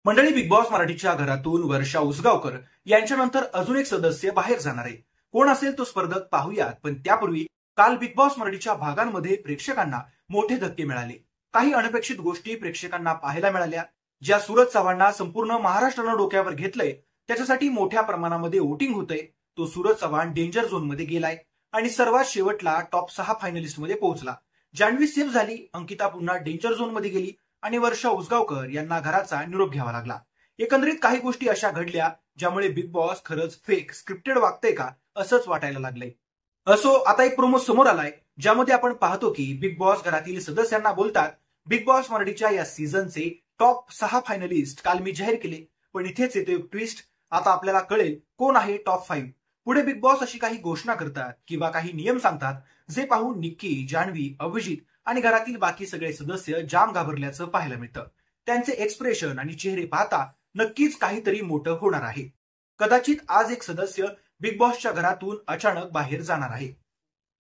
मंडळी, big boss मराठीच्या घरातून वर्षा उसगावकर यांच्यानंतर अजून एक सदस्य बाहेर जाणार आहे. कोण असेल तो स्पर्धक पाहूयात, पण त्यापूर्वी काल बिग बॉस मराठीच्या भागांमध्ये प्रेक्षकांना मोठे धक्के मिळाले. काही अनपेक्षित गोष्टी प्रेक्षकांना पाहायला मिळाल्या. ज्या सूरज चव्हाणला संपूर्ण महाराष्ट्रानं डोक्यावर घेतलंय, त्याच्यासाठी मोठ्या प्रमाणामध्ये वोटिंग होतंय. तो सूरज चव्हाण डेंजर झोन मध्ये गेलाय आणि सर्वात शेवटला टॉप 6 फायनलिस्ट मध्ये पोहोचला. जान्हवी सेफ झाली, अंकिता पुन्हा डेंजर झोन मध्ये गेली आणि वर्षा उसगावकर यांना घराचा निरोप घ्यावा लागला. एकंदरीत काही गोष्टी अशा घडल्या ज्यामुळे बिग बॉस खरंच फेक स्क्रिप्टेड वागतंय का असंच वाटायला लागलंय. असो, आता एक प्रोमो समोर आलाय ज्यामध्ये आपण पाहतो की बिग बॉस घरातील सदस्यांना बोलतात, बिग बॉस मराठीच्या या सीझनचे टॉप 6 फायनलिस्ट काल मी जाहीर केले, पण इथेच येतो एक ट्विस्ट. आता आपल्याला कळेल कोण आहे टॉप 5. पुढे बिग बॉस अशी काही घोषणा करतात किंवा काही नियम सांगतात जे पाहून निक्की, जान्हवी, अभिजित आणि घरातील बाकी सगळे सदस्य जाम घाबरल्याचं पाहायला मिळतं. त्यांचे एक्सप्रेशन आणि चेहरे पाहता नक्कीच काहीतरी मोठं होणार आहे. कदाचित आज एक सदस्य बिग बॉसच्या घरातून अचानक बाहेर जाणार आहे.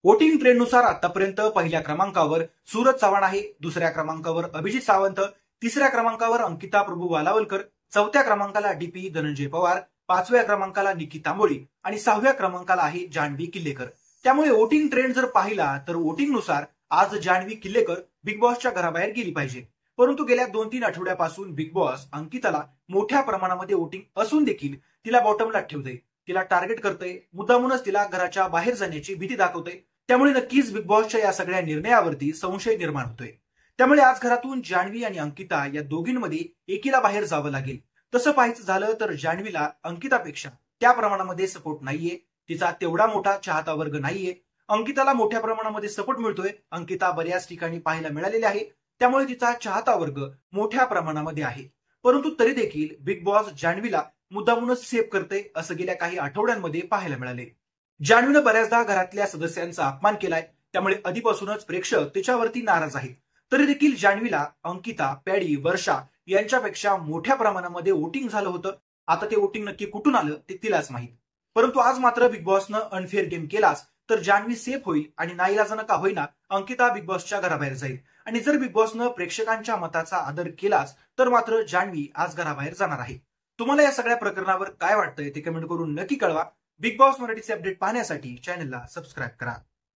वोटिंग ट्रेंडनुसार आतापर्यंत पहिल्या क्रमांकावर सूरज चव्हाण आहे, दुसऱ्या क्रमांकावर अभिजित सावंत, तिसऱ्या क्रमांकावर अंकिता प्रभू वालावलकर, चौथ्या क्रमांकाला डीपी धनंजय पवार, 5व्या क्रमांकाला निक्की तांबोळी आणि 6व्या क्रमांकाला आहे जान्हवी किल्लेकर. त्यामुळे वोटिंग ट्रेंड जर पाहिला तर वोटिंगनुसार आज जान्हवी किल्लेकर बिग बॉसच्या घराबाहेर गेली पाहिजे. परंतु गेल्या 2-3 आठवड्यापासून बिग बॉस अंकिताला मोठ्या प्रमाणामध्ये वोटिंग असून देखील तिला बॉटमला ठेवते, तिला टार्गेट करते, मुद्दामूनच तिला घराच्या बाहेर जाण्याची भीती दाखवते. त्यामुळे नक्कीच बिग बॉसच्या या सगळ्या निर्णयावरती संशय निर्माण होतोय. त्यामुळे आज घरातून जान्हवी आणि अंकिता या दोघींमध्ये एकीला बाहेर जावं लागेल. तसं पाहायचं झालं तर जान्हवीला अंकितापेक्षा त्या प्रमाणामध्ये सपोर्ट नाहीये, तिचा तेवढा मोठा चाहता वर्ग नाहीये. अंकिताला मोठ्या प्रमाणामध्ये सपोर्ट मिळतोय, अंकिता बऱ्याच ठिकाणी पाहायला मिळालेली आहे, त्यामुळे तिचा चाहता वर्ग मोठ्या प्रमाणामध्ये आहे. परंतु तरी देखील बिग बॉस जान्हवीला मुद्दामूनच सेव्ह करते असं गेल्या काही आठवड्यांमध्ये पाहायला मिळाले. जान्हवीनं बऱ्याचदा घरातल्या सदस्यांचा अपमान केलाय, त्यामुळे आधीपासूनच प्रेक्षक तिच्यावरती नाराज आहेत. तरी देखील जान्हवीला अंकिता, पॅडी, वर्षा यांच्यापेक्षा मोठ्या प्रमाणामध्ये वोटिंग झालं होतं. आता ते वोटिंग नक्की कुठून आलं ते तिलाच माहित. परंतु आज मात्र बिग बॉसनं अनफेअर गेम केलाच तर जान्हवी सेफ होईल आणि नाईलाजानं का होईना अंकिता बिग बॉसच्या घराबाहेर जाईल. आणि जर बिग बॉसनं प्रेक्षकांच्या मताचा आदर केलाच तर मात्र जान्हवी आज घराबाहेर जाणार आहे. तुम्हाला या सगळ्या प्रकरणावर काय वाटतंय ते कमेंट करून नक्की कळवा. बिग बॉस मराठीचे अपडेट पाहण्यासाठी चॅनलला सबस्क्राईब करा.